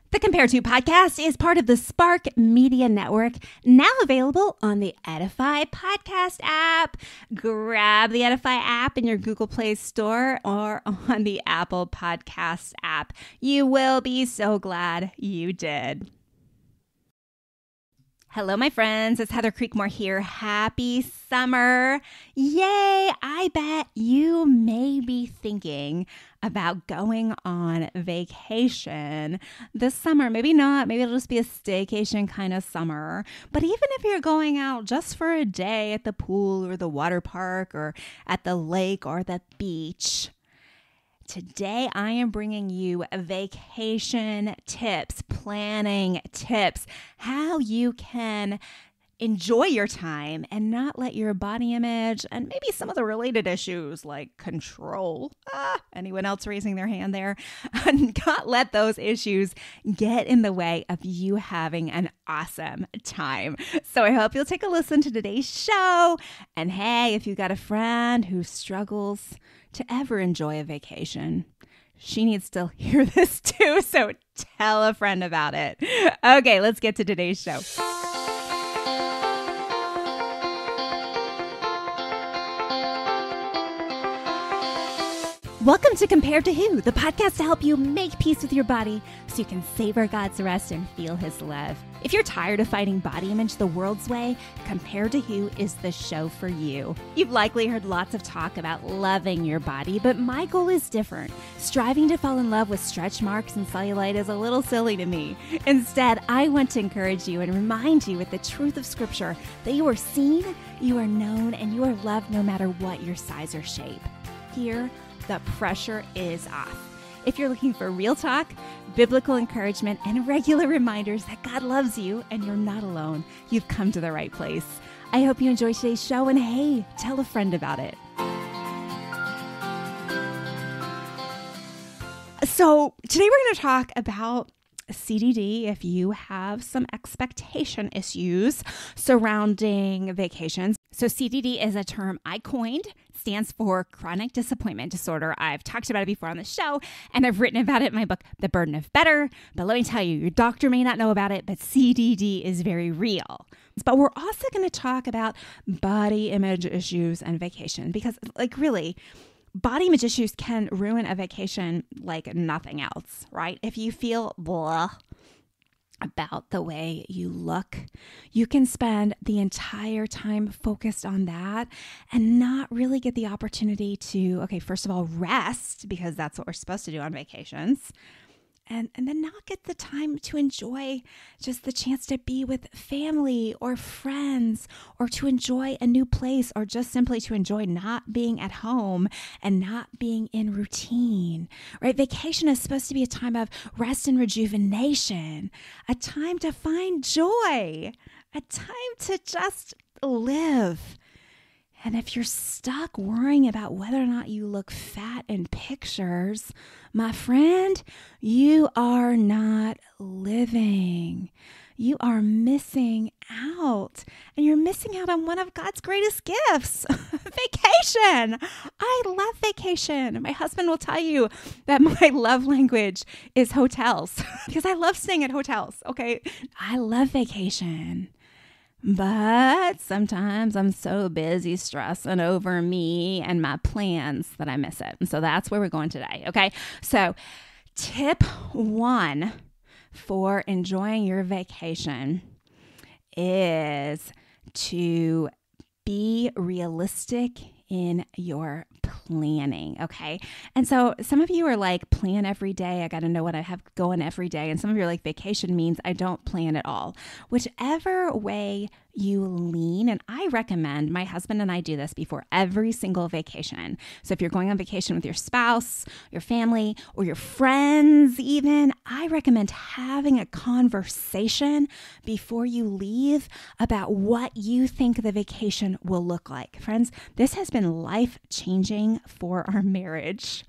The Compare To podcast is part of the Spark Media Network, now available on the Edify podcast app. Grab the Edify app in your Google Play Store or on the Apple Podcast app. You will be so glad you did. Hello, my friends. It's Heather Creekmore here. Happy summer. Yay. I bet you may be thinking about going on vacation this summer. Maybe not. Maybe it'll just be a staycation kind of summer. But even if you're going out just for a day at the pool or the water park or at the lake or the beach, today, I am bringing you vacation tips, planning tips, how you can enjoy your time and not let your body image and maybe some of the related issues like control, anyone else raising their hand there, not let those issues get in the way of you having an awesome time. So I hope you'll take a listen to today's show. And hey, if you've got a friend who struggles to ever enjoy a vacation, she needs to hear this too, so tell a friend about it. Okay, let's get to today's show. Welcome to Compare to Who, the podcast to help you make peace with your body so you can savor God's rest and feel His love. If you're tired of fighting body image the world's way, Compare to Who is the show for you. You've likely heard lots of talk about loving your body, but my goal is different. Striving to fall in love with stretch marks and cellulite is a little silly to me. Instead, I want to encourage you and remind you with the truth of Scripture that you are seen, you are known, and you are loved no matter what your size or shape. Here, the pressure is off. If you're looking for real talk, biblical encouragement, and regular reminders that God loves you and you're not alone, you've come to the right place. I hope you enjoy today's show, and hey, tell a friend about it. So today we're going to talk about CDD if you have some expectation issues surrounding vacations. So CDD is a term I coined, stands for chronic disappointment disorder. I've talked about it before on the show, and I've written about it in my book, The Burden of Better. But let me tell you, your doctor may not know about it, but CDD is very real. But we're also going to talk about body image issues and vacation because, really, body image issues can ruin a vacation like nothing else, right? If you feel blah about the way you look, you can spend the entire time focused on that and not really get the opportunity to, first of all, rest, because that's what we're supposed to do on vacations. And then not get the time to enjoy just the chance to be with family or friends or to enjoy a new place or just simply to enjoy not being at home and not being in routine, right? Vacation is supposed to be a time of rest and rejuvenation, a time to find joy, a time to just live. And if you're stuck worrying about whether or not you look fat in pictures, my friend, you are not living. You are missing out. And you're missing out on one of God's greatest gifts, vacation. I love vacation. My husband will tell you that my love language is hotels because I love staying at hotels. Okay. I love vacation. But sometimes I'm so busy stressing over me and my plans that I miss it. And so that's where we're going today. Okay. So tip 1 for enjoying your vacation is to be realistic in your planning, okay? And so some of you are like, plan every day. I got to know what I have going every day. And some of you are like, vacation means I don't plan at all. Whichever way you lean, and I recommend, my husband and I do this before every single vacation. So if you're going on vacation with your spouse, your family, or your friends even, I recommend having a conversation before you leave about what you think the vacation will look like. Friends, this has been life-changing for our marriage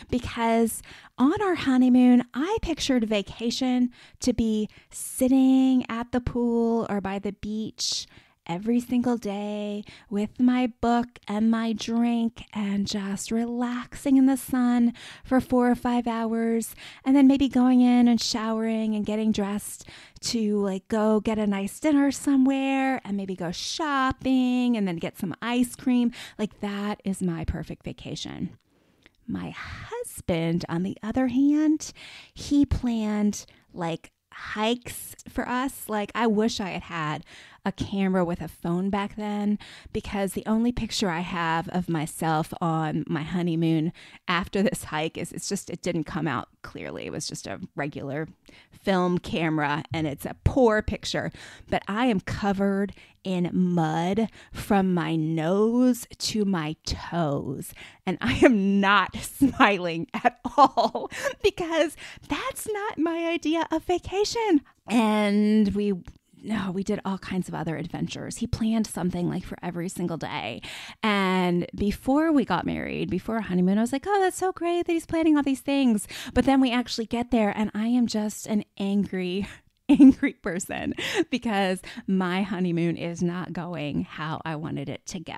because on our honeymoon, I pictured vacation to be sitting at the pool or by the beach every single day with my book and my drink and just relaxing in the sun for 4 or 5 hours, and then maybe going in and showering and getting dressed to like go get a nice dinner somewhere and maybe go shopping and then get some ice cream. Like that is my perfect vacation. My husband, on the other hand, he planned like hikes for us. Like I wish I had had a camera with a phone back then, because the only picture I have of myself on my honeymoon after this hike is it didn't come out clearly. It was just a regular film camera and it's a poor picture, but I am covered in mud from my nose to my toes. And I am not smiling at all because that's not my idea of vacation. And we did all kinds of other adventures. He planned something like for every single day. And before we got married, before our honeymoon, I was like, oh, that's so great that he's planning all these things. But then we actually get there and I am just an angry person because my honeymoon is not going how I wanted it to go.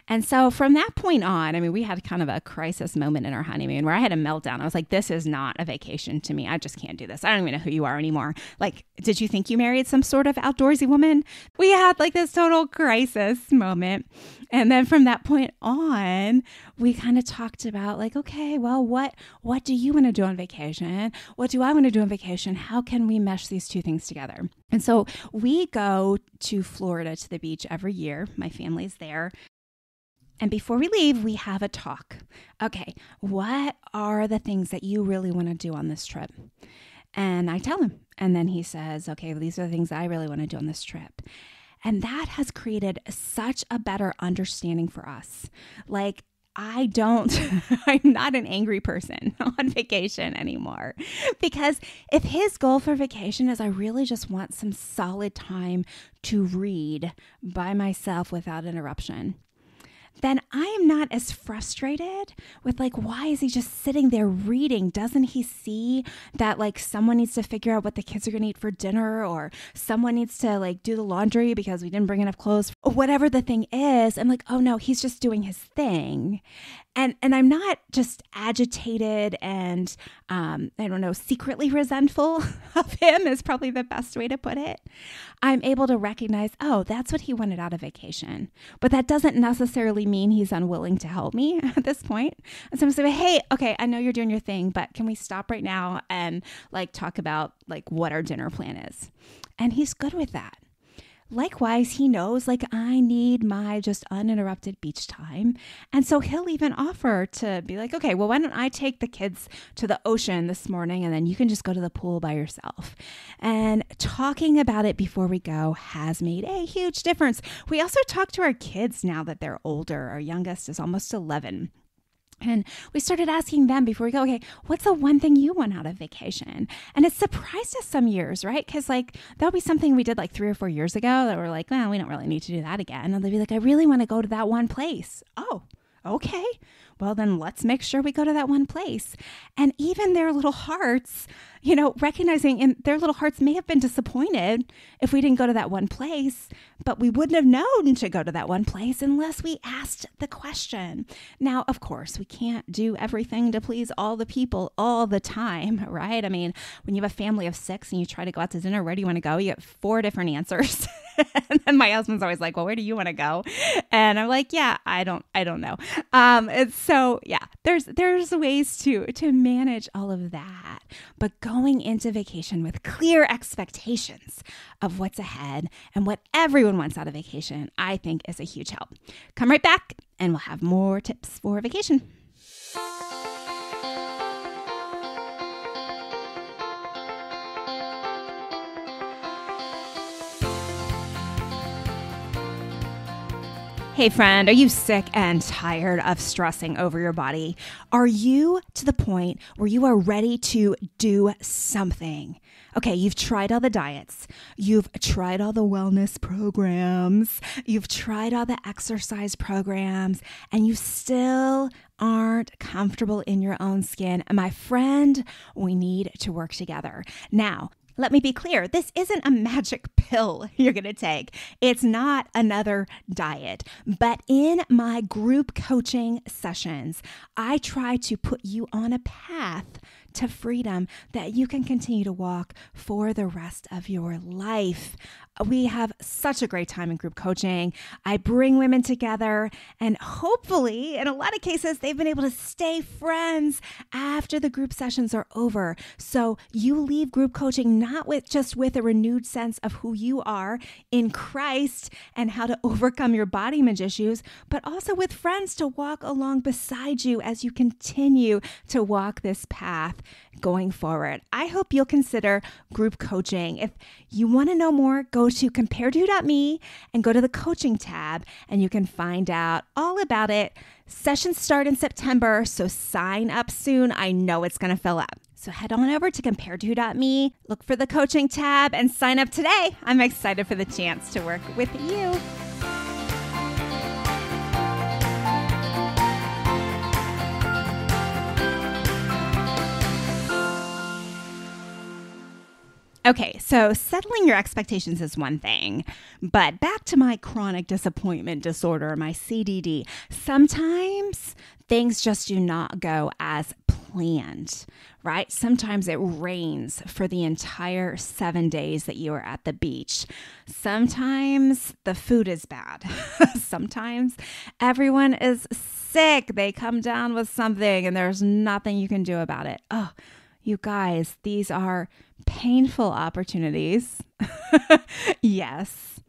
And so from that point on, I mean, we had kind of a crisis moment in our honeymoon where I had a meltdown. I was like, this is not a vacation to me. I just can't do this. I don't even know who you are anymore. Like, did you think you married some sort of outdoorsy woman? We had like this total crisis moment. And then from that point on, we kind of talked about like, okay, well, what do you want to do on vacation? What do I want to do on vacation? How can we mesh these two things together? And so we go to Florida to the beach every year. My family's there. And before we leave, we have a talk. Okay, what are the things that you really want to do on this trip? And I tell him. And then he says, okay, well, these are the things I really want to do on this trip. And that has created such a better understanding for us. Like, I'm not an angry person on vacation anymore, because if his goal for vacation is I really just want some solid time to read by myself without interruption, then I am not as frustrated with like, why is he just sitting there reading? Doesn't he see that like someone needs to figure out what the kids are going to eat for dinner, or someone needs to like do the laundry because we didn't bring enough clothes, or whatever the thing is? I'm like, oh no, he's just doing his thing. And I'm not just agitated and, secretly resentful of him is probably the best way to put it. I'm able to recognize, oh, that's what he wanted out of vacation. But that doesn't necessarily mean he's unwilling to help me at this point. And so I'm saying, hey, okay, I know you're doing your thing, but can we stop right now and like talk about like what our dinner plan is? And he's good with that. Likewise, he knows like I need my just uninterrupted beach time. And so he'll even offer to be like, okay, well, why don't I take the kids to the ocean this morning and then you can just go to the pool by yourself. And talking about it before we go has made a huge difference. We also talk to our kids now that they're older. Our youngest is almost 11. And we started asking them before we go, okay, what's the one thing you want out of vacation? And it surprised us some years, right? Because like that'll be something we did like 3 or 4 years ago that we're like, well, we don't really need to do that again. And they'll be like, I really want to go to that one place. Oh, okay. Well, then let's make sure we go to that one place. And even their little hearts, recognizing in their little hearts may have been disappointed if we didn't go to that one place, but we wouldn't have known to go to that one place unless we asked the question. Now, of course, we can't do everything to please all the people all the time, right? I mean, when you have a family of 6 and you try to go out to dinner, where do you want to go? You get 4 different answers. And then my husband's always like, well, where do you want to go? And I'm like, yeah, I don't know. So yeah, there's ways to manage all of that, but going into vacation with clear expectations of what's ahead and what everyone wants out of vacation, I think is a huge help. Come right back and we'll have more tips for vacation. Hey friend, are you sick and tired of stressing over your body? Are you to the point where you are ready to do something? Okay, you've tried all the diets, you've tried all the wellness programs, you've tried all the exercise programs, and you still aren't comfortable in your own skin. And my friend, we need to work together. Now, let me be clear. This isn't a magic pill you're going to take. It's not another diet. But in my group coaching sessions, I try to put you on a path to freedom that you can continue to walk for the rest of your life. We have such a great time in group coaching. I bring women together, and hopefully, in a lot of cases, they've been able to stay friends after the group sessions are over. So you leave group coaching not just with a renewed sense of who you are in Christ and how to overcome your body image issues, but also with friends to walk along beside you as you continue to walk this path going forward. I hope you'll consider group coaching. If you want to know more, go to comparedto.me and go to the coaching tab, and you can find out all about it. Sessions start in September, so sign up soon. I know it's going to fill up. So head on over to comparedto.me, look for the coaching tab, and sign up today. I'm excited for the chance to work with you. Okay, so settling your expectations is one thing, but back to my chronic disappointment disorder, my CDD. Sometimes things just do not go as planned, right? Sometimes it rains for the entire 7 days that you are at the beach. Sometimes the food is bad. Sometimes everyone is sick. They come down with something and there's nothing you can do about it. Oh, you guys, these are painful opportunities. Yes.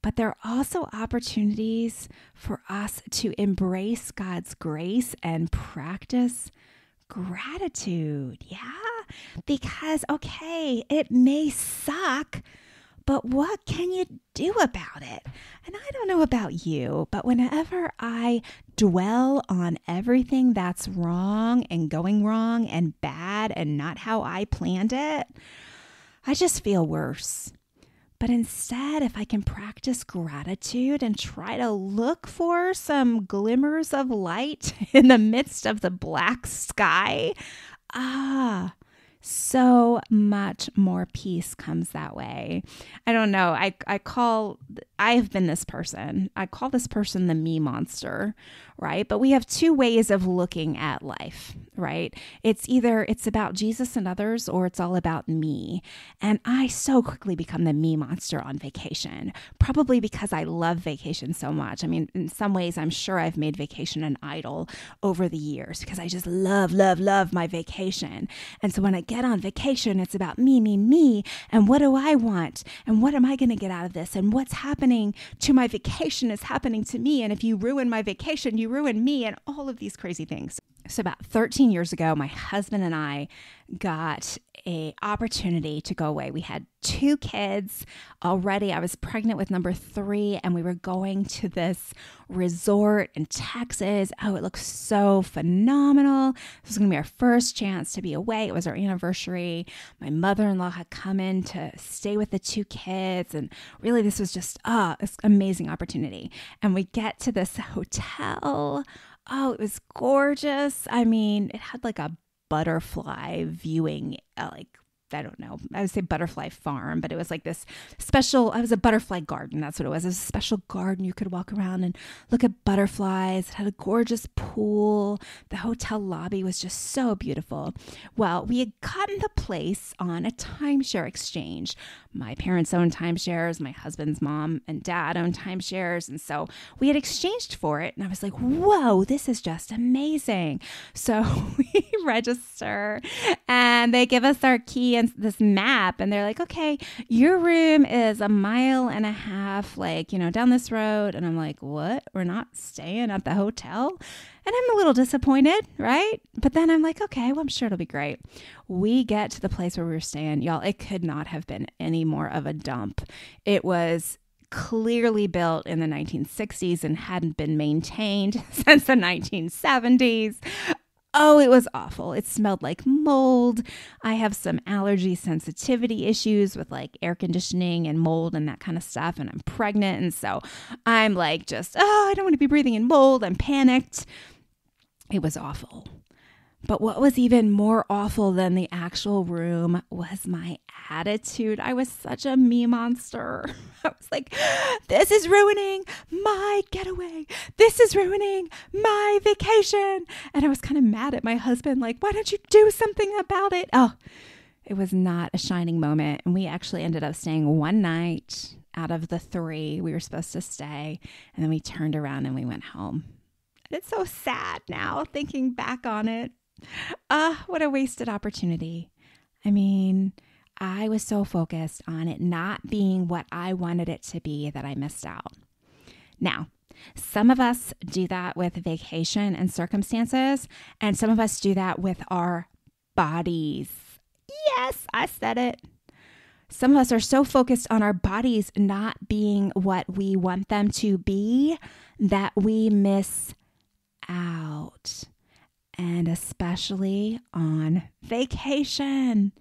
But there are also opportunities for us to embrace God's grace and practice gratitude. Yeah. Because, okay, it may suck, but what can you do about it? And I don't know about you, but whenever I dwell on everything that's wrong and going wrong and bad and not how I planned it, I just feel worse. But instead, if I can practice gratitude and try to look for some glimmers of light in the midst of the black sky, so much more peace comes that way. I don't know. I've been this person. I call this person the me monster, right? But we have two ways of looking at life, right? It's about Jesus and others, or it's all about me. And I so quickly become the me monster on vacation, probably because I love vacation so much. I mean, in some ways, I'm sure I've made vacation an idol over the years because I just love, love, love my vacation. And so when I get on vacation, it's about me, me, me. And what do I want? And what am I going to get out of this? And what's happening to my vacation is happening to me. And if you ruin my vacation, you ruin me, and all of these crazy things. So about 13 years ago, my husband and I got an opportunity to go away. We had 2 kids already. I was pregnant with number 3, and we were going to this resort in Texas. Oh, it looked so phenomenal. This was going to be our first chance to be away. It was our anniversary. My mother-in-law had come in to stay with the 2 kids, and really this was just this amazing opportunity. And we get to this hotel. Oh, it was gorgeous. I mean, it had like a butterfly viewing, I don't know, I would say butterfly farm, but it was like this special, it was a butterfly garden. That's what it was. It was a special garden. You could walk around and look at butterflies. It had a gorgeous pool. The hotel lobby was just so beautiful. Well, we had gotten the place on a timeshare exchange. My parents owned timeshares. My husband's mom and dad owned timeshares. And so we had exchanged for it. And I was like, whoa, this is just amazing. So we register and they give us our key and this map, and they're like, okay, your room is 1.5 miles, down this road. And I'm like, what? We're not staying at the hotel? And I'm a little disappointed, right? But then I'm like, okay, well, I'm sure it'll be great. We get to the place where we were staying. Y'all, it could not have been any more of a dump. It was clearly built in the 1960s and hadn't been maintained since the 1970s. Oh, it was awful. It smelled like mold. I have some allergy sensitivity issues with like air conditioning and mold and that kind of stuff. And I'm pregnant. And so I'm like, I don't want to be breathing in mold. I'm panicked. It was awful. But what was even more awful than the actual room was my attitude. I was such a me monster. I was like, this is ruining my getaway. This is ruining my vacation. And I was kind of mad at my husband, like, why don't you do something about it? Oh, it was not a shining moment. And we actually ended up staying one night out of the 3 we were supposed to stay. And then we turned around and we went home. And it's so sad now thinking back on it. What a wasted opportunity. I mean, I was so focused on it not being what I wanted it to be that I missed out. Now, some of us do that with vacation and circumstances, and some of us do that with our bodies. Yes, I said it. Some of us are so focused on our bodies not being what we want them to be that we miss out. And especially on vacation,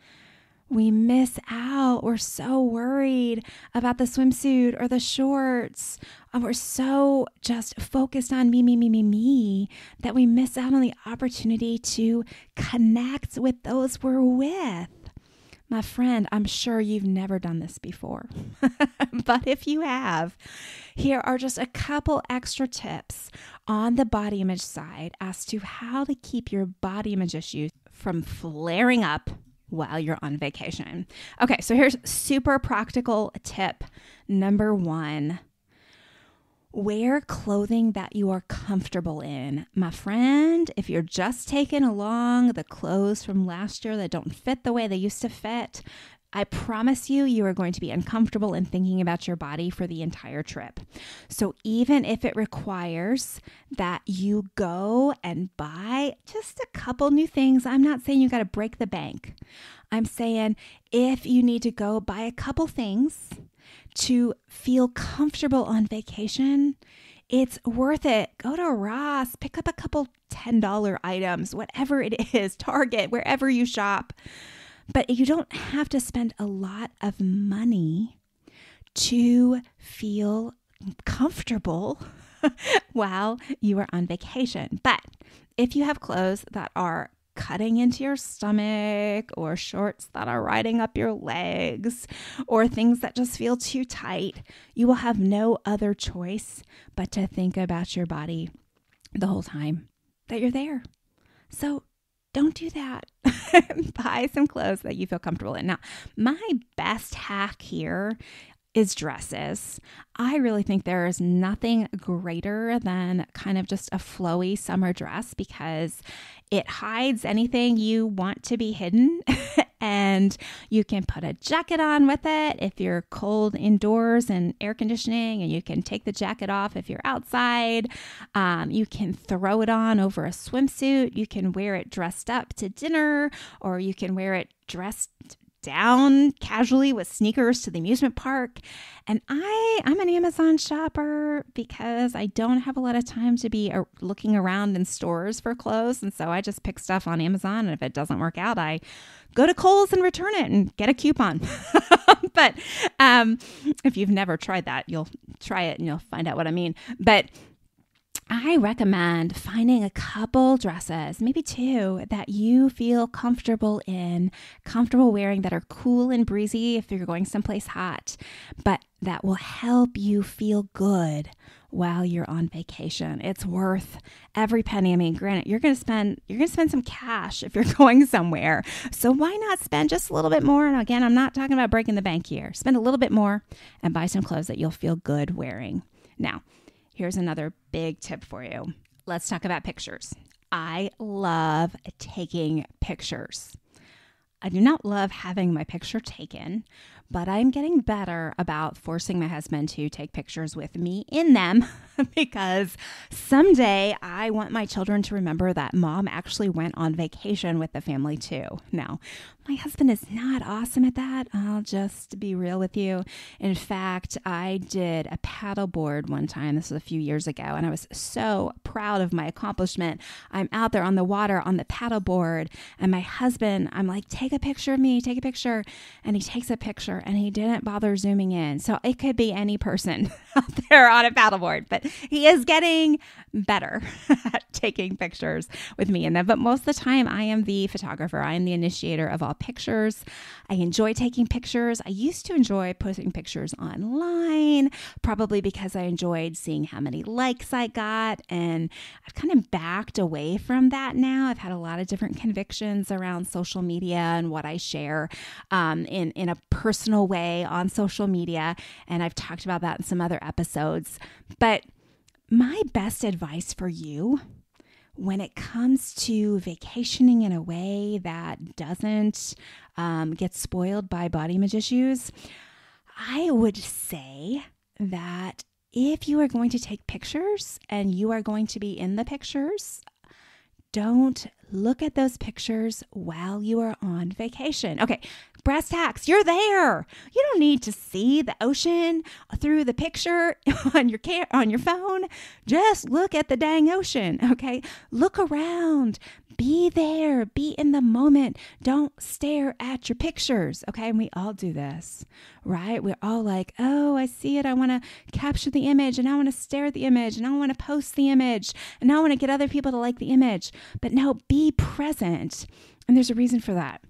we miss out. We're so worried about the swimsuit or the shorts. We're so just focused on me, that we miss out on the opportunity to connect with those we're with. My friend, I'm sure you've never done this before, but if you have, here are just a couple extra tips on the body image side as to how to keep your body image issues from flaring up while you're on vacation. Okay, so here's super practical tip number 1. Wear clothing that you are comfortable in. My friend, if you're just taking along the clothes from last year that don't fit the way they used to fit, I promise you are going to be uncomfortable in thinking about your body for the entire trip. So even if it requires that you go and buy just a couple new things, I'm not saying you got to break the bank. I'm saying if you need to go buy a couple things to feel comfortable on vacation, it's worth it. Go to Ross, pick up a couple $10 items, whatever it is, Target, wherever you shop. But you don't have to spend a lot of money to feel comfortable while you are on vacation. But if you have clothes that are cutting into your stomach or shorts that are riding up your legs or things that just feel too tight, you will have no other choice but to think about your body the whole time that you're there. So don't do that. Buy some clothes that you feel comfortable in. Now, my best hack here is dresses. I really think there is nothing greater than kind of just a flowy summer dress because it hides anything you want to be hidden and you can put a jacket on with it if you're cold indoors and air conditioning, and you can take the jacket off if you're outside. You can throw it on over a swimsuit. You can wear it dressed up to dinner, or you can wear it dressed down casually with sneakers to the amusement park. And I'm an Amazon shopper because I don't have a lot of time to be looking around in stores for clothes. And so I just pick stuff on Amazon. And if it doesn't work out, I go to Kohl's and return it and get a coupon. But if you've never tried that, you'll try it and you'll find out what I mean. But I recommend finding a couple dresses, maybe 2, that you feel comfortable wearing, that are cool and breezy if you're going someplace hot, but that will help you feel good while you're on vacation. It's worth every penny. I mean, granted, you're going to spend some cash if you're going somewhere. So why not spend just a little bit more? And again, I'm not talking about breaking the bank here. Spend a little bit more and buy some clothes that you'll feel good wearing. Now, here's another big tip for you. Let's talk about pictures. I love taking pictures. I do not love having my picture taken, but I'm getting better about forcing my husband to take pictures with me in them because someday I want my children to remember that mom actually went on vacation with the family too. Now, my husband is not awesome at that. I'll just be real with you. In fact, I did a paddleboard one time. This was a few years ago, and I was so proud of my accomplishment. I'm out there on the water on the paddleboard, and my husband, I'm like, take a picture of me, take a picture. And he takes a picture and he didn't bother zooming in. So it could be any person out there on a paddleboard, but he is getting better at taking pictures with me in them. But most of the time I am the photographer. I am the initiator of all pictures. I enjoy taking pictures. I used to enjoy posting pictures online, probably because I enjoyed seeing how many likes I got. And I've kind of backed away from that now. I've had a lot of different convictions around social media and what I share in a personal way on social media. And I've talked about that in some other episodes. But my best advice for you when it comes to vacationing in a way that doesn't get spoiled by body image issues, I would say that if you are going to take pictures and you are going to be in the pictures, don't look at those pictures while you are on vacation. Okay, brass tacks, you're there. You don't need to see the ocean through the picture on your phone. Just look at the dang ocean, okay? Look around. Be there. Be in the moment. Don't stare at your pictures, okay? And we all do this, right? We're all like, oh, I see it. I want to capture the image, and I want to stare at the image, and I want to post the image, and I want to get other people to like the image. But no, be present. And there's a reason for that.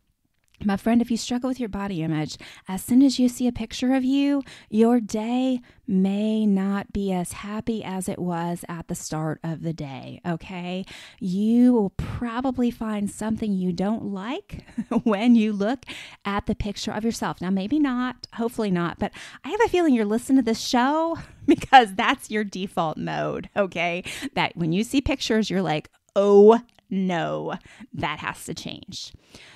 My friend, if you struggle with your body image, as soon as you see a picture of you, your day may not be as happy as it was at the start of the day, okay? You will probably find something you don't like when you look at the picture of yourself. Now, maybe not, hopefully not, but I have a feeling you're listening to this show because that's your default mode, okay? That when you see pictures, you're like, oh no, that has to change.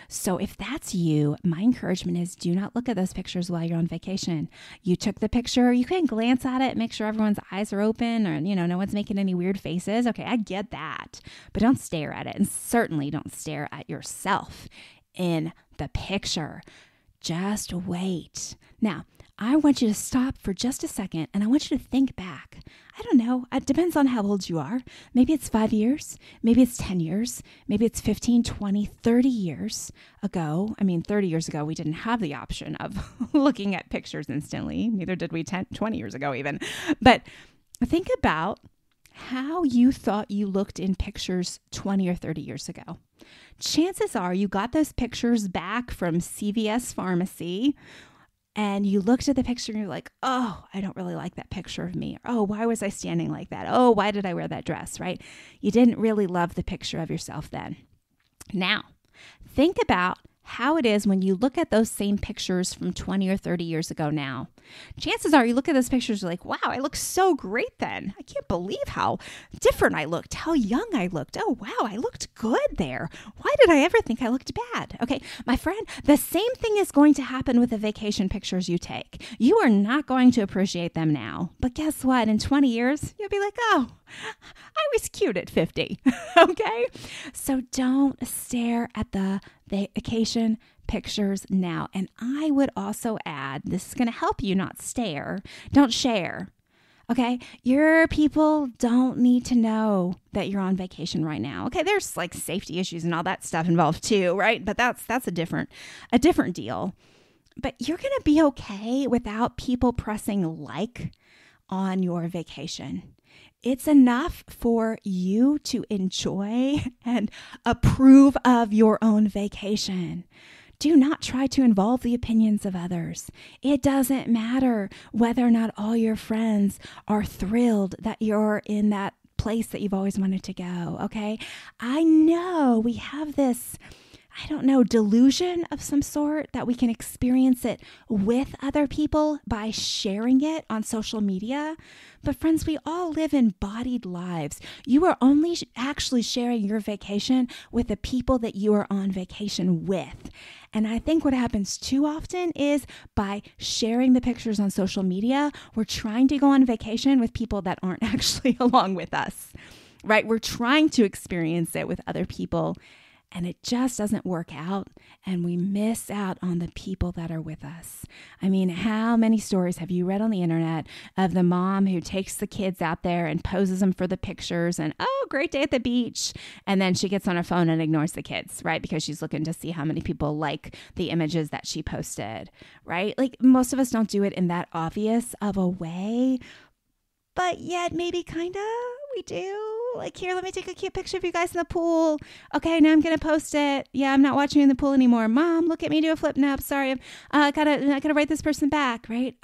So if that's you, my encouragement is do not look at those pictures while you're on vacation. You took the picture, you can glance at it, make sure everyone's eyes are open or, no one's making any weird faces. Okay, I get that, but don't stare at it. And certainly don't stare at yourself in the picture. Just wait. Now, I want you to stop for just a second and I want you to think back. I don't know. It depends on how old you are. Maybe it's 5 years. Maybe it's 10 years. Maybe it's 15, 20, 30 years ago. 30 years ago, we didn't have the option of looking at pictures instantly. Neither did we 20 years ago even. But think about how you thought you looked in pictures 20 or 30 years ago. Chances are you got those pictures back from CVS Pharmacy and you looked at the picture and you're like, oh, I don't really like that picture of me. Oh, why was I standing like that? Oh, why did I wear that dress, right? You didn't really love the picture of yourself then. Now, think about how it is when you look at those same pictures from 20 or 30 years ago now. Chances are you look at those pictures, you're like, wow, I look so great then. I can't believe how different I looked, how young I looked. Oh, wow, I looked good there. Why did I ever think I looked bad? Okay, my friend, the same thing is going to happen with the vacation pictures you take. You are not going to appreciate them now. But guess what? In 20 years, you'll be like, oh, I was cute at 50. Okay? So don't stare at the vacation pictures now. And I would also add, this is going to help you not stare. Don't share. Okay? Your people don't need to know that you're on vacation right now. Okay? There's like safety issues and all that stuff involved too, right? But that's a different deal. But you're going to be okay without people pressing like on your vacation. It's enough for you to enjoy and approve of your own vacation. Do not try to involve the opinions of others. It doesn't matter whether or not all your friends are thrilled that you're in that place that you've always wanted to go, okay? I know we have this, delusion of some sort that we can experience it with other people by sharing it on social media. But friends, we all live embodied lives. You are only actually sharing your vacation with the people that you are on vacation with. And I think what happens too often is by sharing the pictures on social media, we're trying to go on vacation with people that aren't actually along with us, right? We're trying to experience it with other people. and it just doesn't work out, and we miss out on the people that are with us. I mean, how many stories have you read on the internet of the mom who takes the kids out there and poses them for the pictures and, oh, great day at the beach, and then she gets on her phone and ignores the kids, right? Because she's looking to see how many people like the images that she posted, right? Like, most of us don't do it in that obvious of a way, but yet maybe kind of we do. Like, here, let me take a cute picture of you guys in the pool. Okay, now I'm going to post it. Yeah, I'm not watching you in the pool anymore. Mom, look at me do a flip nap. Sorry, I gotta write this person back, right?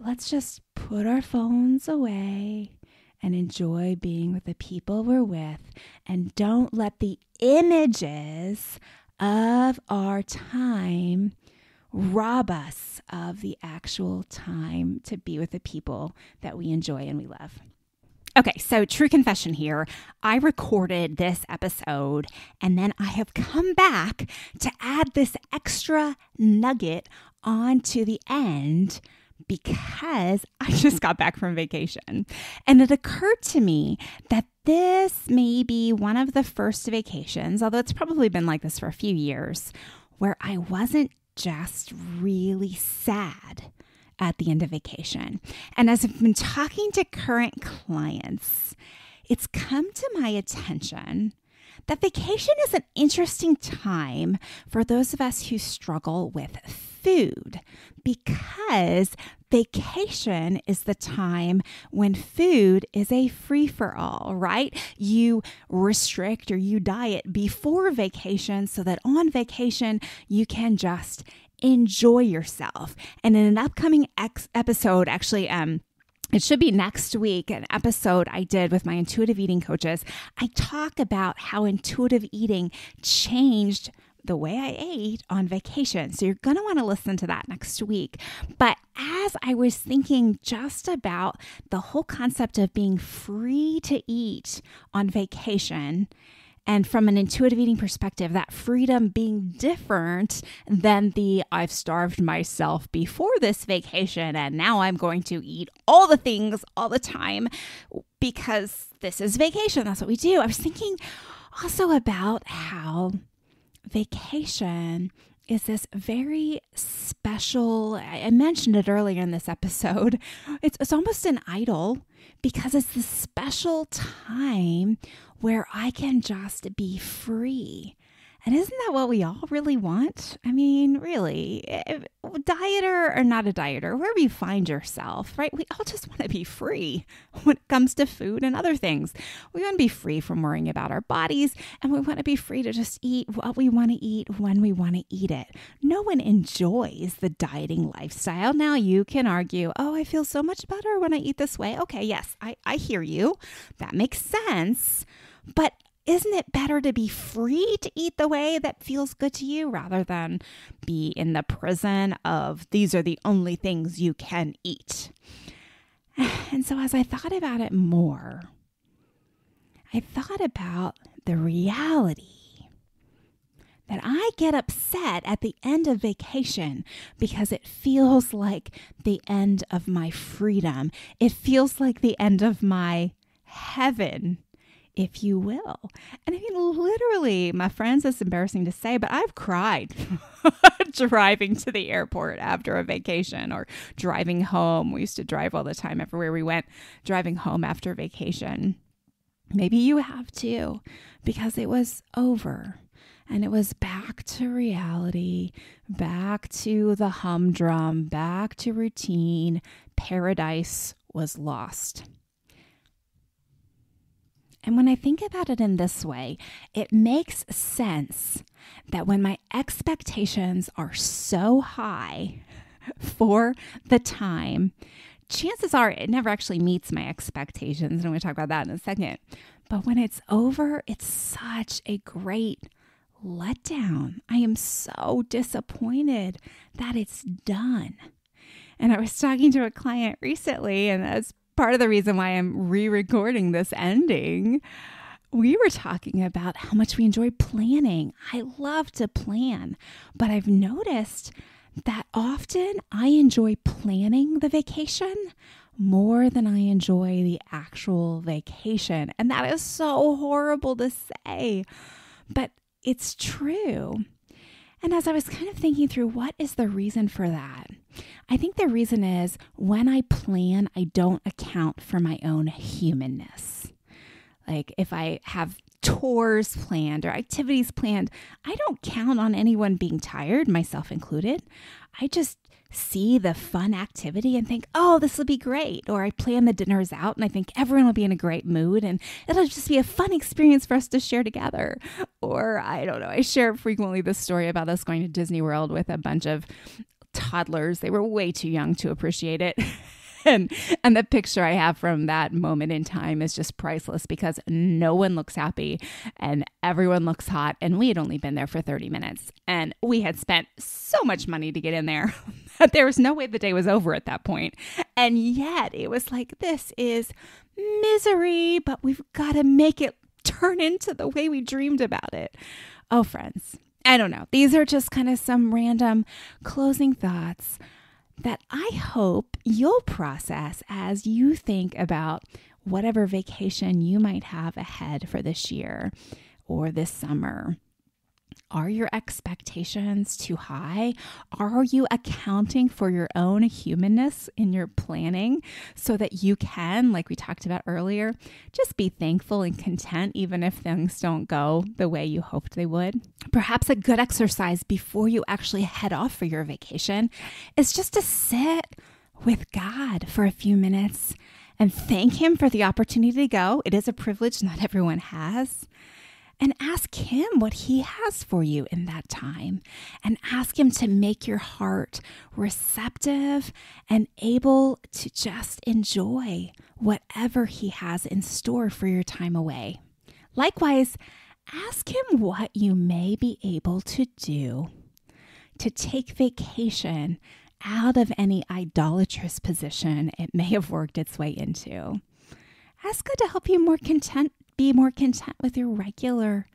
Let's just put our phones away and enjoy being with the people we're with, and don't let the images of our time rob us of the actual time to be with the people that we enjoy and we love. Okay, so true confession here. I recorded this episode and then I have come back to add this extra nugget onto the end because I just got back from vacation. And it occurred to me that this may be one of the first vacations, although it's probably been like this for a few years, where I wasn't just really sad at the end of vacation. And as I've been talking to current clients, it's come to my attention that vacation is an interesting time for those of us who struggle with food, because vacation is the time when food is a free-for-all, right? You restrict or you diet before vacation so that on vacation you can just enjoy yourself. And in an upcoming episode, actually, it should be next week, an episode I did with my intuitive eating coaches, I talk about how intuitive eating changed the way I ate on vacation. So you're going to want to listen to that next week. But as I was thinking just about the whole concept of being free to eat on vacation, and from an intuitive eating perspective, that freedom being different than the I've starved myself before this vacation and now I'm going to eat all the things all the time because this is vacation. That's what we do. I was thinking also about how vacation is this very special, I mentioned it earlier in this episode, it's almost an idol because it's this special time where I can just be free. And isn't that what we all really want? I mean, really, dieter or not a dieter, wherever you find yourself, right? We all just want to be free when it comes to food and other things. We want to be free from worrying about our bodies, and we want to be free to just eat what we want to eat when we want to eat it. No one enjoys the dieting lifestyle. Now you can argue, oh, I feel so much better when I eat this way. Okay, yes, I hear you. That makes sense. But isn't it better to be free to eat the way that feels good to you rather than be in the prison of these are the only things you can eat? And so as I thought about it more, I thought about the reality that I get upset at the end of vacation because it feels like the end of my freedom. It feels like the end of my heaven, if you will. And I mean, literally, my friends, it's embarrassing to say, but I've cried driving to the airport after a vacation or driving home. We used to drive all the time everywhere we went, driving home after vacation. Maybe you have too, because it was over and it was back to reality, back to the humdrum, back to routine. Paradise was lost. And when I think about it in this way, it makes sense that when my expectations are so high for the time, chances are it never actually meets my expectations. And I'm going to talk about that in a second. But when it's over, it's such a great letdown. I am so disappointed that it's done. And I was talking to a client recently, and that's part of the reason why I'm re-recording this ending. We were talking about how much we enjoy planning. I love to plan, but I've noticed that often I enjoy planning the vacation more than I enjoy the actual vacation. And that is so horrible to say. but it's true. And as I was kind of thinking through what is the reason for that, I think the reason is when I plan, I don't account for my own humanness. Like if I have tours planned or activities planned, I don't count on anyone being tired, myself included. I just see the fun activity and think, oh, this will be great. Or I plan the dinners out and I think everyone will be in a great mood and it'll just be a fun experience for us to share together. Or I don't know, I share frequently this story about us going to Disney World with a bunch of toddlers. They were way too young to appreciate it. And the picture I have from that moment in time is just priceless because no one looks happy and everyone looks hot. And we had only been there for 30 minutes and we had spent so much money to get in there that there was no way the day was over at that point. And yet it was like, this is misery, but we've got to make it turn into the way we dreamed about it. Oh, friends, I don't know. These are just kind of some random closing thoughts that I hope you'll process as you think about whatever vacation you might have ahead for this year or this summer. Are your expectations too high? Are you accounting for your own humanness in your planning so that you can, like we talked about earlier, just be thankful and content even if things don't go the way you hoped they would? Perhaps a good exercise before you actually head off for your vacation is just to sit with God for a few minutes and thank Him for the opportunity to go. It is a privilege not everyone has. And ask Him what He has for you in that time. And ask Him to make your heart receptive and able to just enjoy whatever He has in store for your time away. Likewise, ask Him what you may be able to do to take vacation out of any idolatrous position it may have worked its way into. Ask God to help you be more content with your regular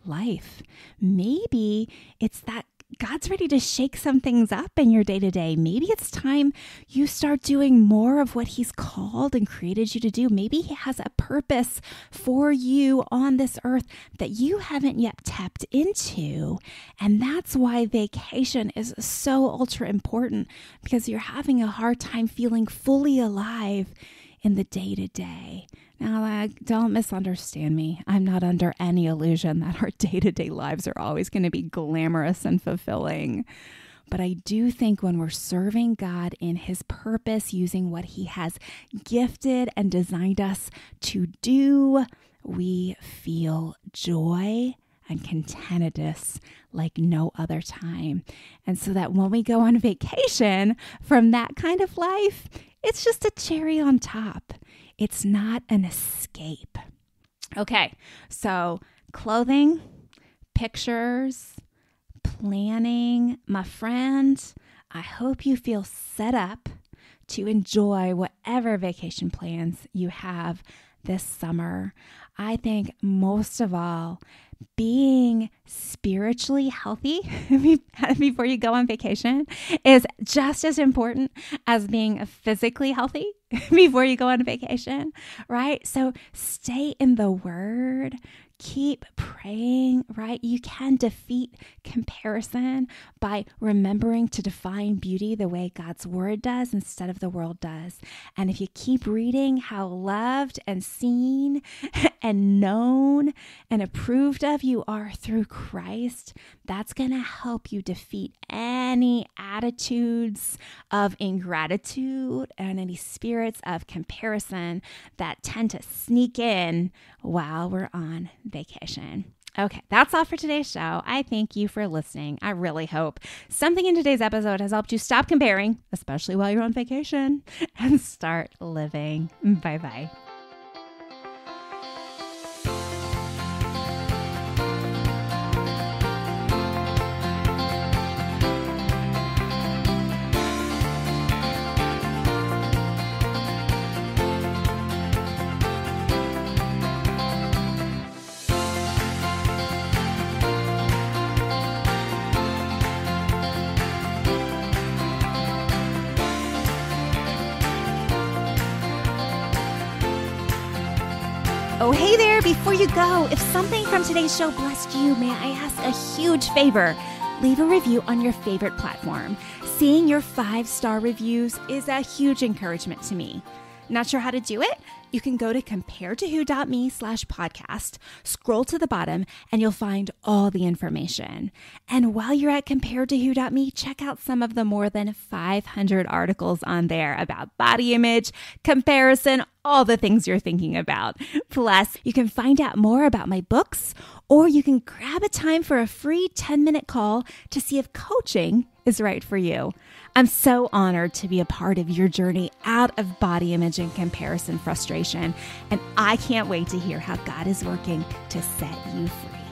life. Maybe it's that God's ready to shake some things up in your day-to-day. Maybe it's time you start doing more of what He's called and created you to do. Maybe He has a purpose for you on this earth that you haven't yet tapped into. And that's why vacation is so ultra important, because you're having a hard time feeling fully alive in the day-to-day. Now, don't misunderstand me. I'm not under any illusion that our day-to-day lives are always going to be glamorous and fulfilling. But I do think when we're serving God in His purpose, using what He has gifted and designed us to do, we feel joy and contentedness like no other time. And so that when we go on vacation from that kind of life, it's just a cherry on top. It's not an escape. Okay, so clothing, pictures, planning. My friend, I hope you feel set up to enjoy whatever vacation plans you have this summer. I think most of all, being spiritually healthy before you go on vacation is just as important as being physically healthy before you go on vacation, right? So stay in the Word. Keep praying, right? You can defeat comparison by remembering to define beauty the way God's Word does instead of the world does. And if you keep reading how loved and seen and known and approved of you are through Christ, that's going to help you defeat any attitudes of ingratitude and any spirits of comparison that tend to sneak in while we're on vacation. Okay, that's all for today's show. I thank you for listening. I really hope something in today's episode has helped you stop comparing, especially while you're on vacation, and start living. Bye-bye. Oh, hey there, before you go, if something from today's show blessed you, may I ask a huge favor? Leave a review on your favorite platform. Seeing your 5-star reviews is a huge encouragement to me. Not sure how to do it? You can go to comparetowho.me/podcast, scroll to the bottom, and you'll find all the information. And while you're at comparetowho.me, check out some of the more than 500 articles on there about body image, comparison, all the things you're thinking about. Plus, you can find out more about my books, or you can grab a time for a free 10-minute call to see if coaching is right for you. I'm so honored to be a part of your journey out of body image and comparison frustration, and I can't wait to hear how God is working to set you free.